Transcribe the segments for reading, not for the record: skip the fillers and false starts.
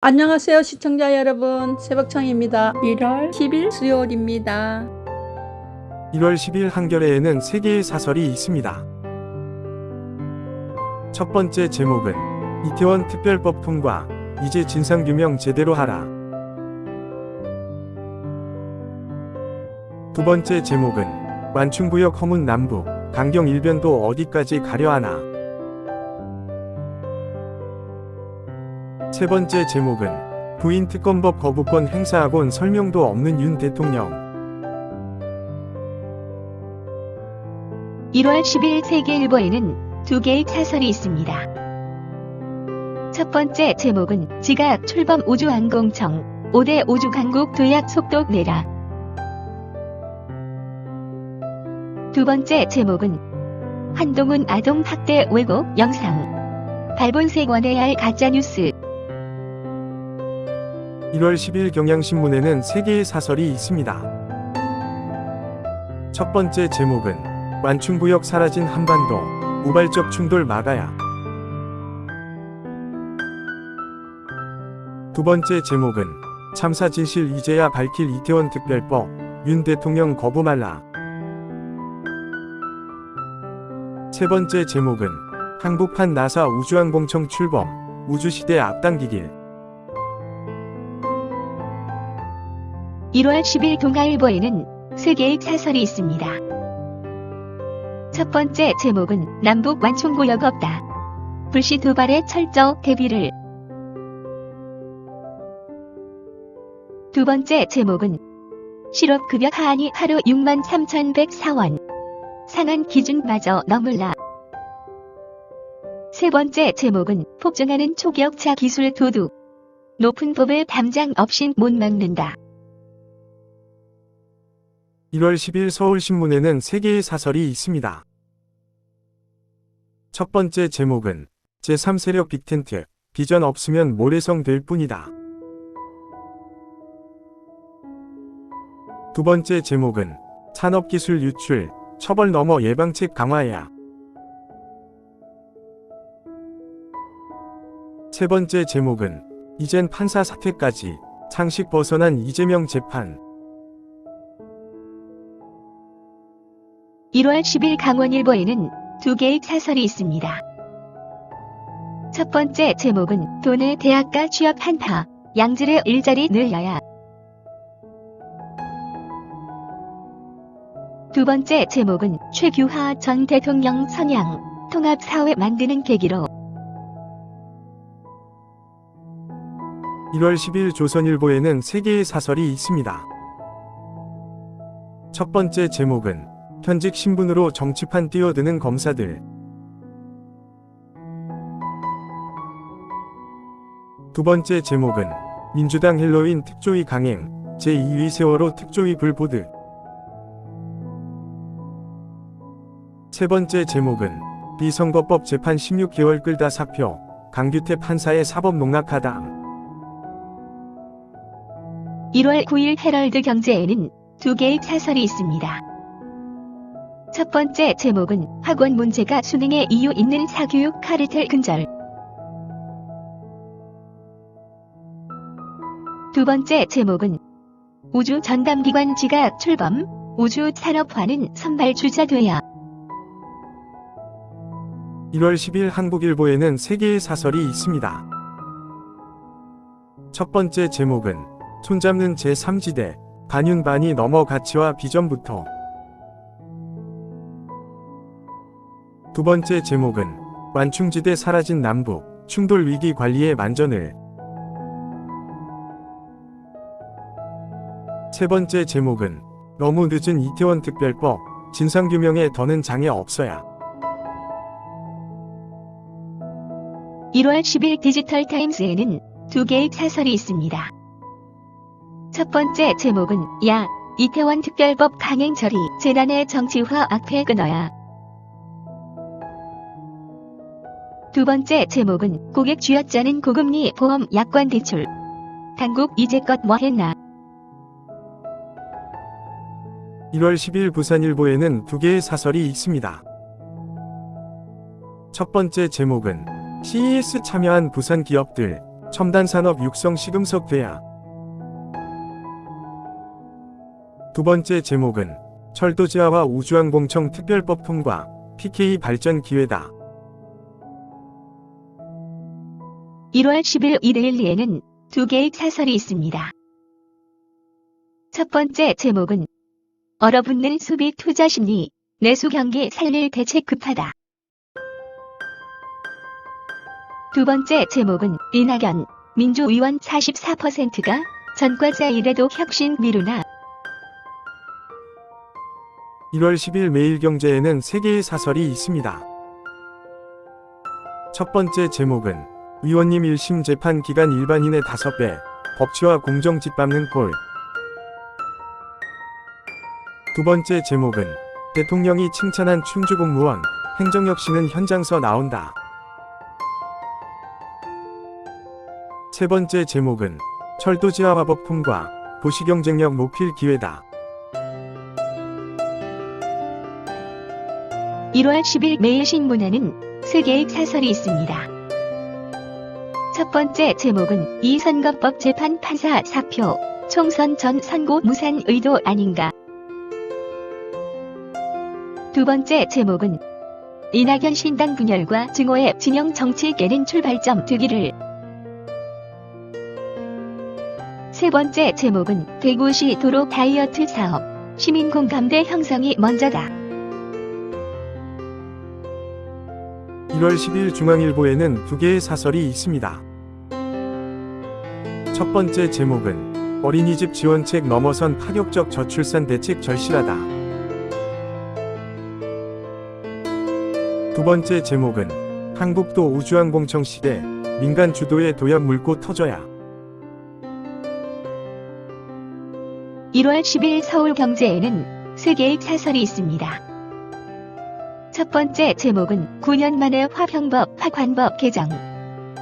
안녕하세요 시청자 여러분, 새벽청입니다. 1월 10일 수요일입니다. 1월 10일 한겨레에는 3개의 사설이 있습니다. 첫 번째 제목은 이태원 특별법 통과, 이제 진상규명 제대로 하라. 두 번째 제목은 완충구역 허문 남북, 강경 일변도 어디까지 가려 하나. 세 번째 제목은 부인 특검법 거부권 행사하곤 설명도 없는 윤 대통령. 1월 10일 세계일보에는 두 개의 사설이 있습니다. 첫 번째 제목은 지각 출범 우주항공청 5대 우주강국 도약 속도 내라. 두 번째 제목은 한동훈 아동 학대 왜곡 영상 발본색원해야 할 가짜뉴스. 1월 10일 경향신문에는 3개의 사설이 있습니다. 첫 번째 제목은 완충구역 사라진 한반도, 우발적 충돌 막아야. 두 번째 제목은 참사 진실 이제야 밝힐 이태원 특별법, 윤 대통령 거부 말라. 세 번째 제목은 항복한 나사 우주항공청 출범, 우주시대 앞당기길. 1월 10일 동아일보에는 3개의 사설이 있습니다. 첫 번째 제목은 남북 완충구역 없다. 불시 도발의 철저 대비를. 두 번째 제목은 실업급여 하한이 하루 63,104원. 상한 기준마저 넘을라. 세 번째 제목은 폭증하는 초기역차 기술 도둑. 높은 법을 담장 없인 못 막는다. 1월 10일 서울신문에는 3개의 사설이 있습니다. 첫 번째 제목은 제3세력 빅텐트, 비전 없으면 모래성 될 뿐이다. 두 번째 제목은 산업기술 유출, 처벌 넘어 예방책 강화야. 세 번째 제목은 이젠 판사 사퇴까지, 상식 벗어난 이재명 재판. 1월 10일 강원일보에는 두 개의 사설이 있습니다. 첫 번째 제목은 도내 대학가 취업 한파, 양질의 일자리 늘려야. 두 번째 제목은 최규하 전 대통령 선양, 통합사회 만드는 계기로. 1월 10일 조선일보에는 3개의 사설이 있습니다. 첫 번째 제목은 현직 신분으로 정치판 뛰어드는 검사들. 두 번째 제목은 민주당 헬로윈 특조위 강행, 제2위 세월호 특조위 불보듯. 세 번째 제목은 비선거법 재판 16개월 끌다 사표, 강규태 판사의 사법 농락하다. 1월 9일 헤럴드 경제에는 두 개의 사설이 있습니다. 첫 번째 제목은 학원 문제가 수능의 이유 있는 사교육 카르텔 근절. 두 번째 제목은 우주 전담기관 지각 출범, 우주 산업화는 선발 주자 돼야. 1월 10일 한국일보에는 3개의 사설이 있습니다. 첫 번째 제목은 손잡는 제3지대, 반윤반이 넘어 가치와 비전부터. 두 번째 제목은 완충지대 사라진 남북, 충돌 위기 관리의 만전을. 세 번째 제목은 너무 늦은 이태원 특별법, 진상규명에 더는 장애 없어야. 1월 10일 디지털타임스에는 두 개의 사설이 있습니다. 첫 번째 제목은 야, 이태원 특별법 강행 처리, 재난의 정치화 악패 끊어야. 두 번째 제목은 고객 쥐어짜는 고금리 보험 약관 대출. 당국 이제껏 뭐 했나. 1월 10일 부산일보에는 두 개의 사설이 있습니다. 첫 번째 제목은 CES 참여한 부산 기업들, 첨단산업 육성 시금석 대야. 두 번째 제목은 철도지하화 우주항공청 특별법 통과, PK 발전 기회다. 1월 10일 이데일리에는 두 개의 사설이 있습니다. 첫 번째 제목은 얼어붙는 수비 투자 심리, 내수 경기 살릴 대책 급하다. 두 번째 제목은 이낙연, 민주의원 44%가 전과자 이래도 혁신 미루나. 1월 10일 매일경제에는 3개의 사설이 있습니다. 첫 번째 제목은 의원님 1심 재판 기간 일반인의 5배, 법치와 공정 짓밟는 꼴. 두 번째 제목은 대통령이 칭찬한 충주공무원, 행정혁신은 현장서 나온다. 세 번째 제목은 철도지하화법 통과, 도시경쟁력 높일 기회다. 1월 10일 매일신문에는 3개의 사설이 있습니다. 첫 번째 제목은 이 선거법 재판 판사 사표, 총선 전 선고 무산 의도 아닌가. 두 번째 제목은 이낙연 신당 분열과 증오의 진영 정치 깨는 출발점 되기를. 세 번째 제목은 대구시 도로 다이어트 사업, 시민 공감대 형성이 먼저다. 1월 10일 중앙일보에는 2개의 사설이 있습니다. 첫 번째 제목은 어린이집 지원책 넘어선 파격적 저출산 대책 절실하다. 두 번째 제목은 한국도 우주항공청 시대, 민간 주도의 도약 물고 터져야. 1월 10일 서울경제에는 3개의 사설이 있습니다. 첫 번째 제목은 9년 만에 화평법 화관법 개정,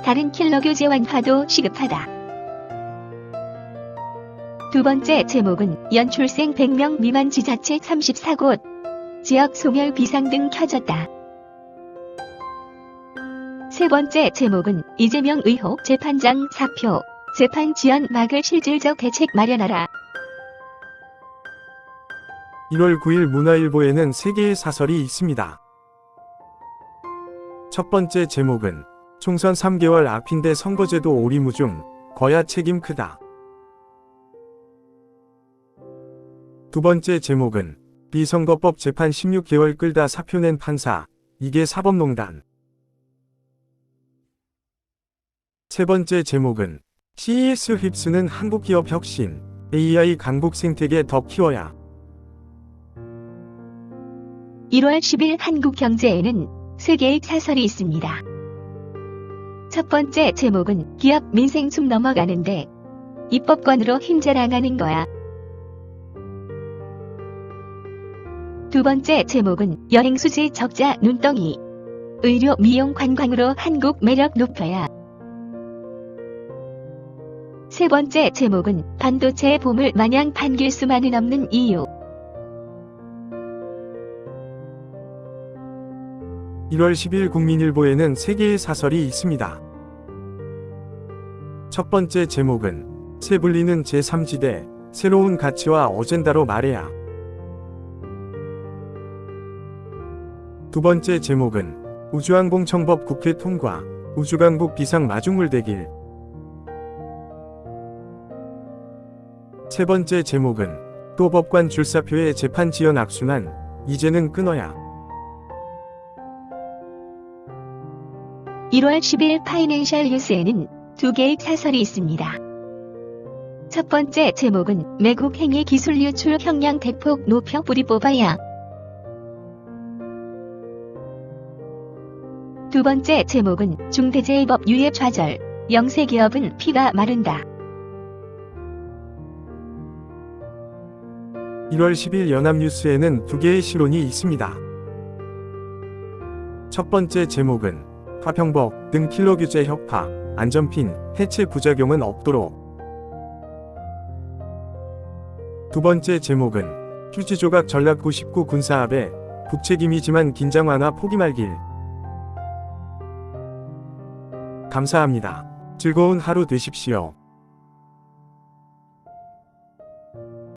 다른 킬러 규제 완화도 시급하다. 두 번째 제목은 연출생 100명 미만 지자체 34곳, 지역 소멸 비상 등 켜졌다. 세 번째 제목은 이재명 의혹 재판장 사표, 재판 지연 막을 실질적 대책 마련하라. 1월 9일 문화일보에는 3개의 사설이 있습니다. 첫 번째 제목은 총선 3개월 앞인데 선거제도 오리무중, 거야 책임 크다. 두 번째 제목은 비선거법 재판 16개월 끌다 사표 낸 판사, 이게 사법농단. 세 번째 제목은 CES 휩쓰는 한국기업 혁신, AI 강북 생태계 더 키워야. 1월 10일 한국경제에는 3개의 사설이 있습니다. 첫 번째 제목은 기업 민생 숨 넘어가는데 입법권으로 힘자랑하는 거야. 두 번째 제목은 여행수지 적자 눈덩이, 의료 미용 관광으로 한국 매력 높여야. 세 번째 제목은 반도체의 보물 마냥 반길 수만은 없는 이유. 1월 10일 국민일보에는 3개의 사설이 있습니다. 첫 번째 제목은 새불리는 제3지대, 새로운 가치와 어젠다로 말해야. 두 번째 제목은 우주항공청법 국회 통과, 우주강북 비상 마중물 대길. 세 번째 제목은 또 법관 줄사표에 재판 지연 악순환, 이제는 끊어야. 1월 10일 파이낸셜 뉴스에는 2개의 사설이 있습니다. 첫 번째 제목은 매국 행위 기술 유출 형량 대폭 높여 뿌리 뽑아야. 두 번째 제목은 중대재해법 유예 좌절, 영세기업은 피가 마른다. 1월 10일 연합뉴스에는 2개의 시론이 있습니다. 첫 번째 제목은 화평법 등 킬러 규제 혁파, 안전핀, 해체 부작용은 없도록. 두 번째 제목은 휴지조각 전략 99 군사합의 북책임이지만 긴장 완화 포기 말길. 감사합니다. 즐거운 하루 되십시오.